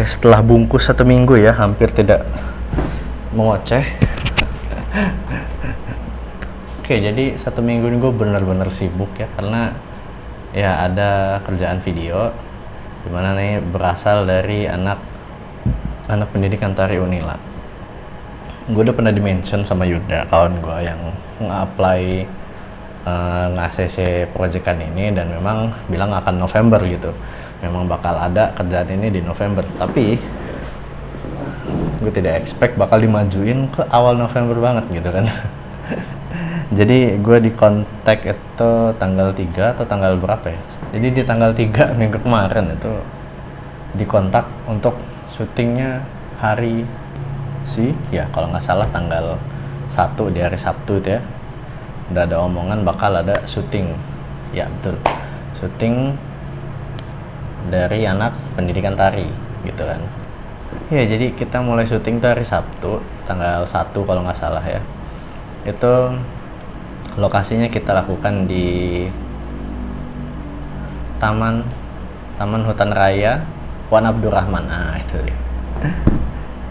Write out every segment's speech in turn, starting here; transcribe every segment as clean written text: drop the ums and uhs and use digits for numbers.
Oke, setelah bungkus 1 minggu ya, hampir tidak mengoceh. Oke, jadi 1 minggu ini gue bener-bener sibuk ya, karena ya ada kerjaan video dimana nih berasal dari anak pendidikan tari Unila. Gue udah pernah di-mention sama Yuda, kawan gue yang nge-apply nge-ACC proyekan ini, dan memang bilang akan November gitu. Memang bakal ada kerjaan ini di November, tapi gue tidak expect bakal dimajuin ke awal November banget gitu kan. Jadi gue di kontak itu tanggal 3 atau tanggal berapa ya. Jadi di tanggal 3 minggu kemarin itu dikontak untuk syutingnya hari ya kalau nggak salah tanggal 1 di hari Sabtu itu ya. Udah ada omongan bakal ada syuting. Ya betul, syuting dari anak pendidikan tari gitu kan. Ya jadi kita mulai syuting tuh hari Sabtu tanggal 1 kalau nggak salah ya. Itu lokasinya kita lakukan di Taman Hutan Raya Wan Abdurrahman. Itu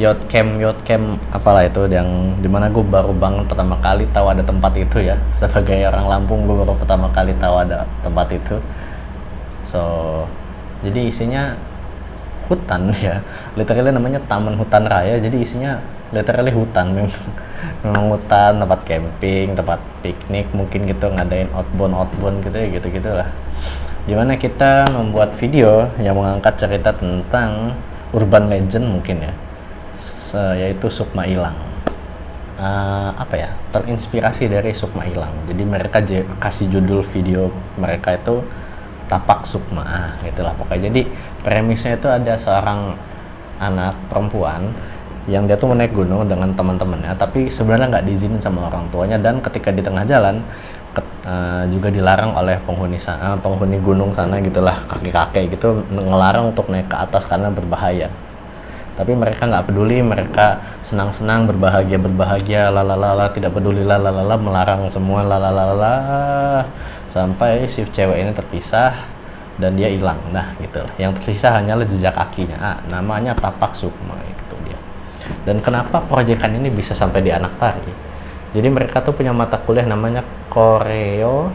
Yacht Camp apalah itu, yang dimana gue baru banget pertama kali tahu ada tempat itu ya. Sebagai orang Lampung, gue baru pertama kali tahu ada tempat itu. So jadi isinya hutan ya, literally namanya Taman Hutan Raya, jadi isinya literally hutan. Memang hutan, tempat camping, tempat piknik mungkin gitu, ngadain outbound gitu ya, gitu-gitulah. Dimana kita membuat video yang mengangkat cerita tentang urban legend mungkin ya, yaitu Sukma Ilang. Terinspirasi dari Sukma Ilang. Jadi mereka kasih judul video mereka itu Tapak Sukma, gitulah pokoknya. Jadi premisnya itu ada seorang anak perempuan yang dia tuh menaik gunung dengan teman-temannya, tapi sebenarnya nggak diizinin sama orang tuanya, dan ketika di tengah jalan juga dilarang oleh penghuni gunung sana gitulah, kakek-kakek gitu ngelarang untuk naik ke atas karena berbahaya. Tapi mereka nggak peduli, mereka senang-senang, berbahagia, lalala, tidak peduli, lalala, melarang semua, lalala, sampai si cewek ini terpisah dan dia hilang. Nah gitu lah, yang tersisa hanyalah jejak kakinya. Namanya Tapak Sukma, itu dia. Dan kenapa proyekan ini bisa sampai di anak tari? Jadi mereka tuh punya mata kuliah namanya koreo.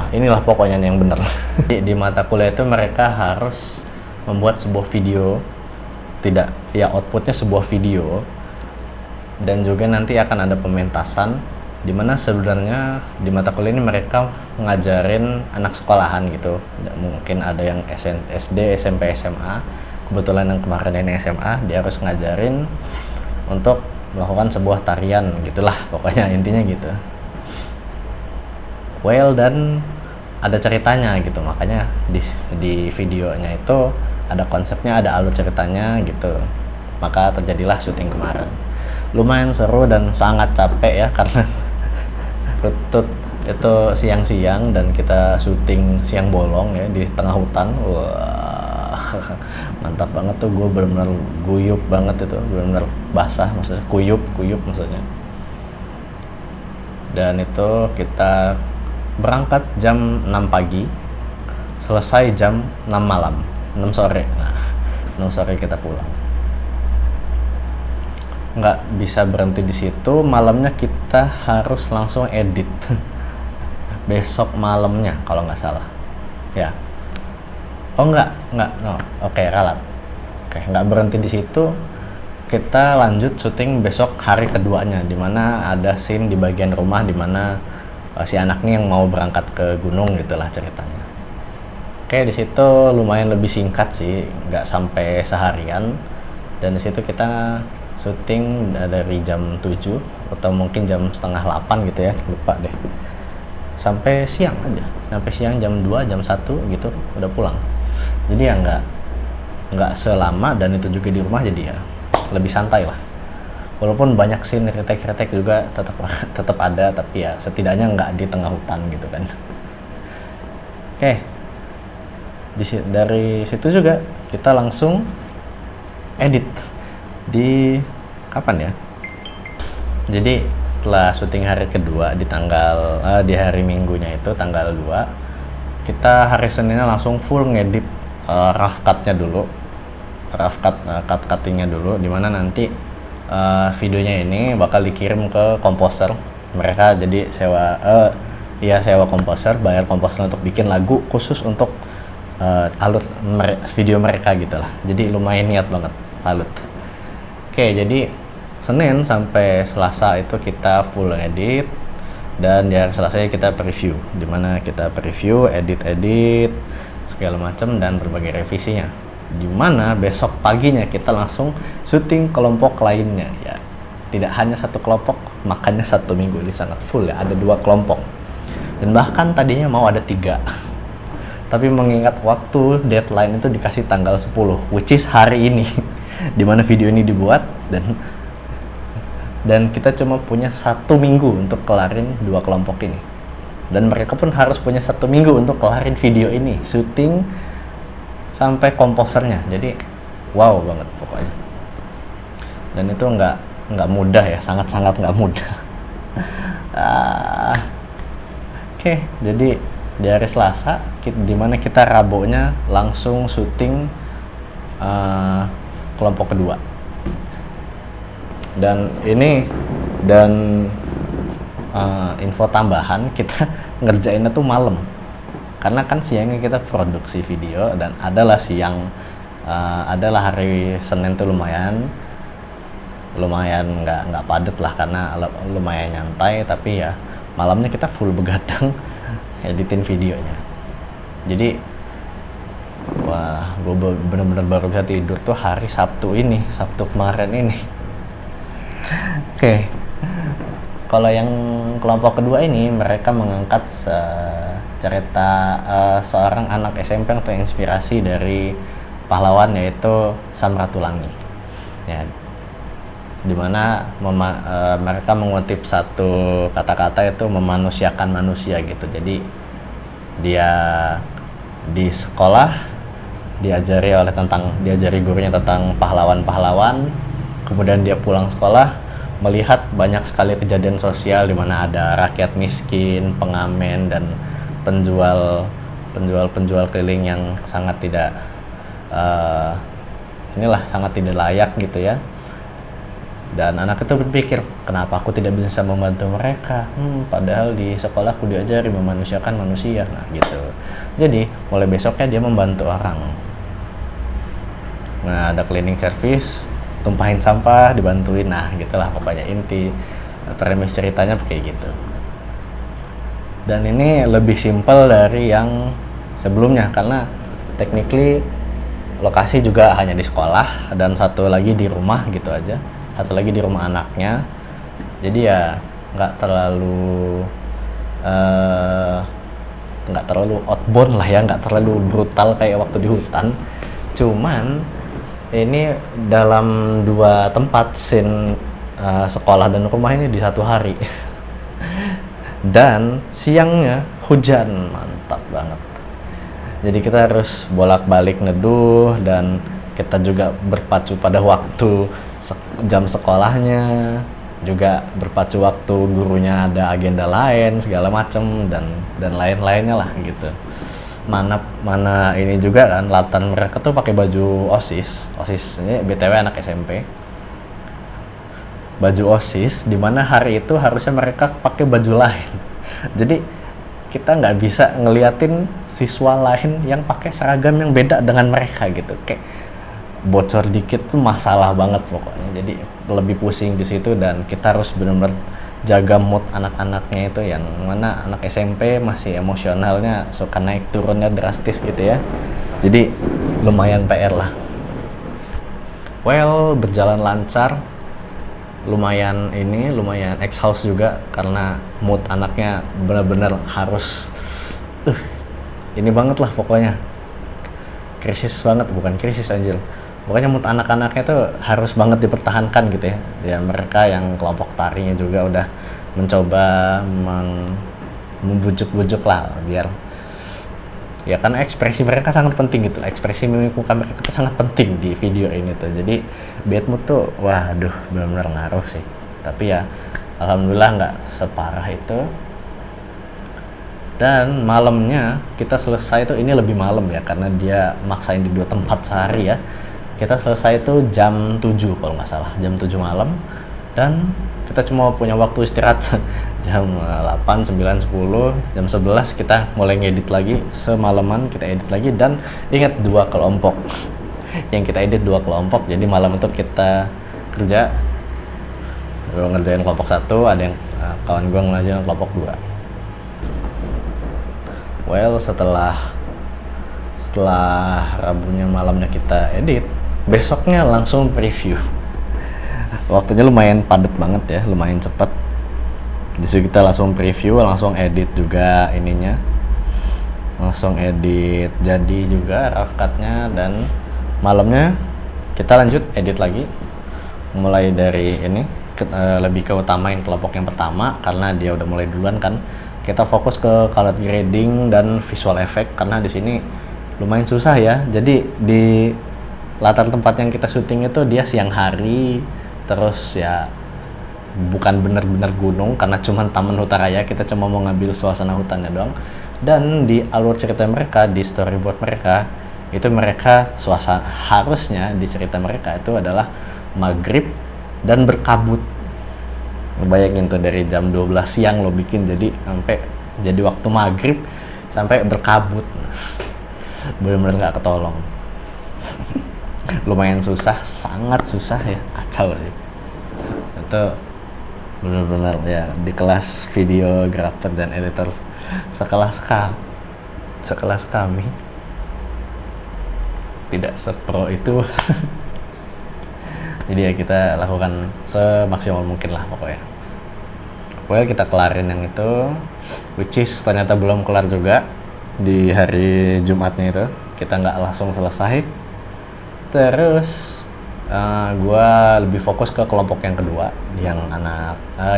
Inilah pokoknya yang bener. Di mata kuliah itu mereka harus membuat sebuah video, outputnya sebuah video, dan juga nanti akan ada pementasan, dimana sebenarnya di mata kuliah ini mereka ngajarin anak sekolahan gitu. Mungkin ada yang SD, SMP, SMA. Kebetulan yang kemarin ini SMA, dia harus ngajarin untuk melakukan sebuah tarian gitulah pokoknya, intinya gitu. Dan ada ceritanya gitu, makanya di videonya itu ada konsepnya, ada alur ceritanya gitu. Maka terjadilah syuting kemarin. Lumayan seru dan sangat capek ya, karena itu siang-siang dan kita syuting siang bolong ya di tengah hutan. Wah, mantap banget tuh. Gue benar-benar guyup banget itu, benar-benar basah, maksudnya kuyup maksudnya. Dan itu kita berangkat jam 6 pagi, selesai jam 6 malam, 6 sore. Nah, 6 sore kita pulang. Nggak bisa berhenti di situ, malamnya kita harus langsung edit. Besok malamnya kalau nggak salah. Ya. Ralat. Nggak berhenti di situ. Kita lanjut syuting besok hari keduanya, dimana ada scene di bagian rumah dimana si anaknya yang mau berangkat ke gunung gitulah ceritanya. Di situ lumayan lebih singkat sih, nggak sampai seharian. Dan di situ kita syuting dari jam 7 atau mungkin jam setengah 8 gitu ya, lupa deh. Sampai siang aja, sampai siang jam 2, jam 1 gitu udah pulang. Jadi ya nggak selama, dan itu juga di rumah, jadi ya lebih santai lah. Walaupun banyak scene retek juga tetap ada, tapi ya setidaknya nggak di tengah hutan gitu kan. Dari situ juga kita langsung edit di kapan ya? Jadi setelah syuting hari kedua di hari Minggunya itu tanggal 2, kita hari Seninnya langsung full ngedit rough cut-nya dulu. rough cut cuttingnya dulu, dimana nanti videonya ini bakal dikirim ke komposer mereka. Jadi sewa komposer, bayar komposer untuk bikin lagu khusus untuk alur video mereka gitulah. Jadi lumayan niat banget, salut. Oke, jadi Senin sampai Selasa itu kita full edit, dan di hari Selasa kita preview, dimana kita preview, edit segala macam dan berbagai revisinya. Dimana besok paginya kita langsung syuting kelompok lainnya ya. Tidak hanya satu kelompok, makanya 1 minggu ini sangat full ya, ada 2 kelompok. Dan bahkan tadinya mau ada 3. Tapi mengingat waktu deadline itu dikasih tanggal 10, which is hari ini, dimana video ini dibuat, dan kita cuma punya 1 minggu untuk kelarin 2 kelompok ini. Dan mereka pun harus punya 1 minggu untuk kelarin video ini, syuting sampai komposernya. Jadi wow banget pokoknya. Dan itu nggak mudah ya, sangat-sangat nggak mudah. Oke, jadi di hari Selasa, dimana kita Rabunya langsung syuting kelompok kedua. Dan info tambahan, kita ngerjainnya tuh malam, karena kan siangnya kita produksi video, dan adalah hari Senin tuh lumayan nggak padat lah, karena lumayan nyantai. Tapi ya malamnya kita full begadang editin videonya. Jadi wah, gue bener-bener baru bisa tidur tuh hari Sabtu kemarin ini. Oke. Kalau yang kelompok kedua ini, mereka mengangkat cerita seorang anak SMP yang terinspirasi dari pahlawan, yaitu Samratulangi. Ya, dimana mereka mengutip satu kata-kata, itu memanusiakan manusia gitu. Jadi dia di sekolah diajari gurunya tentang pahlawan-pahlawan. Kemudian dia pulang sekolah melihat banyak sekali kejadian sosial di mana ada rakyat miskin, pengamen, dan penjual keliling yang sangat tidak sangat tidak layak gitu ya. Dan anak itu berpikir, kenapa aku tidak bisa membantu mereka? Padahal di sekolah aku diajari memanusiakan manusia. Nah gitu. Jadi mulai besoknya dia membantu orang. Nah, ada cleaning service, tumpahin sampah, dibantuin. Nah gitulah pokoknya inti premis ceritanya kayak gitu. Dan ini lebih simpel dari yang sebelumnya, karena technically lokasi juga hanya di sekolah, dan satu lagi di rumah gitu aja, satu lagi di rumah anaknya. Jadi ya nggak terlalu outbound lah ya, nggak terlalu brutal kayak waktu di hutan. Cuman ini dalam 2 tempat scene sekolah dan rumah ini di satu hari. Dan siangnya hujan, mantap banget. Jadi kita harus bolak-balik neduh, dan kita juga berpacu pada waktu jam sekolahnya, juga berpacu waktu gurunya ada agenda lain segala macem, dan lain-lainnya lah gitu. Mana ini juga kan, latan mereka tuh pakai baju OSIS ini BTW anak SMP, baju OSIS, dimana hari itu harusnya mereka pakai baju lain. Jadi kita nggak bisa ngeliatin siswa lain yang pakai seragam yang beda dengan mereka gitu. Kayak bocor dikit tuh masalah banget pokoknya. Jadi lebih pusing di situ, dan kita harus benar-benar jaga mood anak-anaknya itu, yang mana anak SMP masih emosionalnya suka naik turunnya drastis gitu ya. Jadi lumayan PR lah. Well, berjalan lancar, lumayan exhaust juga, karena mood anaknya benar-benar harus ini banget lah pokoknya. Krisis banget, bukan krisis anjir. Pokoknya mood anak-anaknya tuh harus banget dipertahankan gitu ya. Ya mereka yang kelompok tarinya juga udah mencoba membujuk-bujuk lah, biar ya, karena ekspresi mereka sangat penting gitu. Ekspresi mimik muka mereka itu sangat penting di video ini tuh. Jadi bad mood tuh waduh benar-benar ngaruh sih. Tapi ya alhamdulillah nggak separah itu. Dan malamnya kita selesai tuh, ini lebih malam ya, karena dia maksain di 2 tempat sehari ya. Kita selesai itu jam 7 kalau nggak salah, jam 7 malam, dan kita cuma punya waktu istirahat jam 8, 9, 10, jam 11 kita mulai ngedit lagi, semalaman kita edit lagi. Dan ingat, 2 kelompok yang kita edit, 2 kelompok, jadi malam itu kita kerja, gue ngerjain kelompok 1, ada yang kawan gue ngerjain kelompok 2. Well, setelah Rabunya malamnya kita edit, besoknya langsung preview. Waktunya lumayan padat banget ya, lumayan cepat. Disitu kita langsung preview, langsung edit juga ininya, langsung edit jadi juga rough cut-nya, dan malamnya kita lanjut edit lagi. Mulai dari ini lebih ke utamain kelompok yang pertama karena dia udah mulai duluan kan. Kita fokus ke color grading dan visual effect karena di sini lumayan susah ya. Jadi di latar tempat yang kita syuting itu dia siang hari, terus ya bukan benar-benar gunung karena cuman taman hutan raya, kita cuma mau ngambil suasana hutannya doang. Dan di alur cerita mereka, di storyboard mereka itu, mereka harusnya di cerita mereka itu adalah maghrib dan berkabut. Bayangin tuh, dari jam 12 siang lo bikin jadi sampai jadi waktu maghrib sampai berkabut, bener-bener nggak ketolong. Lumayan susah, sangat susah ya, kacau sih itu, bener-bener ya. Di kelas videographer dan editor sekelas kami tidak sepro itu. Jadi ya kita lakukan semaksimal mungkin lah pokoknya. Well, kita kelarin yang itu, which is ternyata belum kelar juga di hari Jumatnya itu. Kita nggak langsung selesai. Terus gue lebih fokus ke kelompok yang kedua, yang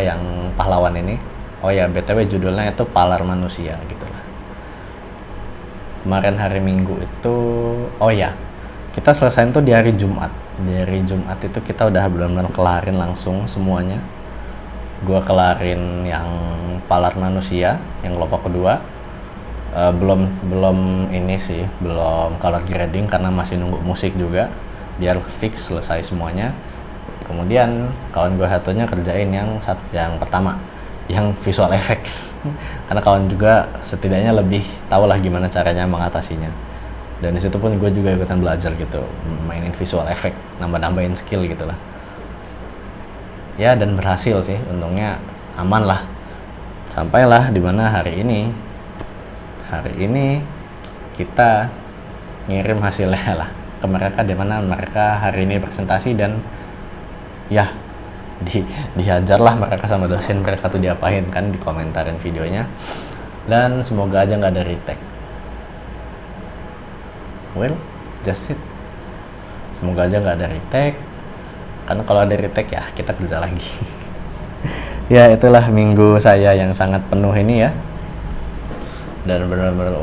yang pahlawan ini. Oh ya, BTW judulnya itu Palar Manusia gitu lah. Kemarin hari Minggu itu, oh ya, kita selesai itu di hari Jumat. Di hari Jumat itu kita udah benar-benar kelarin langsung semuanya. Gua kelarin yang Palar Manusia, yang kelompok kedua. Belum ini sih, belum color grading karena masih nunggu musik juga biar fix selesai semuanya. Kemudian kawan gue satunya kerjain yang pertama, yang visual effect. Karena kawan juga setidaknya lebih tahu lah gimana caranya mengatasinya. Dan disitu pun gue juga ikutan belajar gitu, mainin visual effect, nambah-nambahin skill gitu lah. Ya, dan berhasil sih, untungnya aman lah. Sampailah di mana hari ini kita ngirim hasilnya lah ke mereka, di mana mereka hari ini presentasi, dan ya dihajar lah mereka sama dosen mereka tuh diapain kan, dikomentarin videonya. Dan semoga aja nggak ada retake. Well, just it. Semoga aja nggak ada retake, karena kalau ada retake ya kita kerja lagi. Ya, itulah minggu saya yang sangat penuh ini ya. Dan benar-benar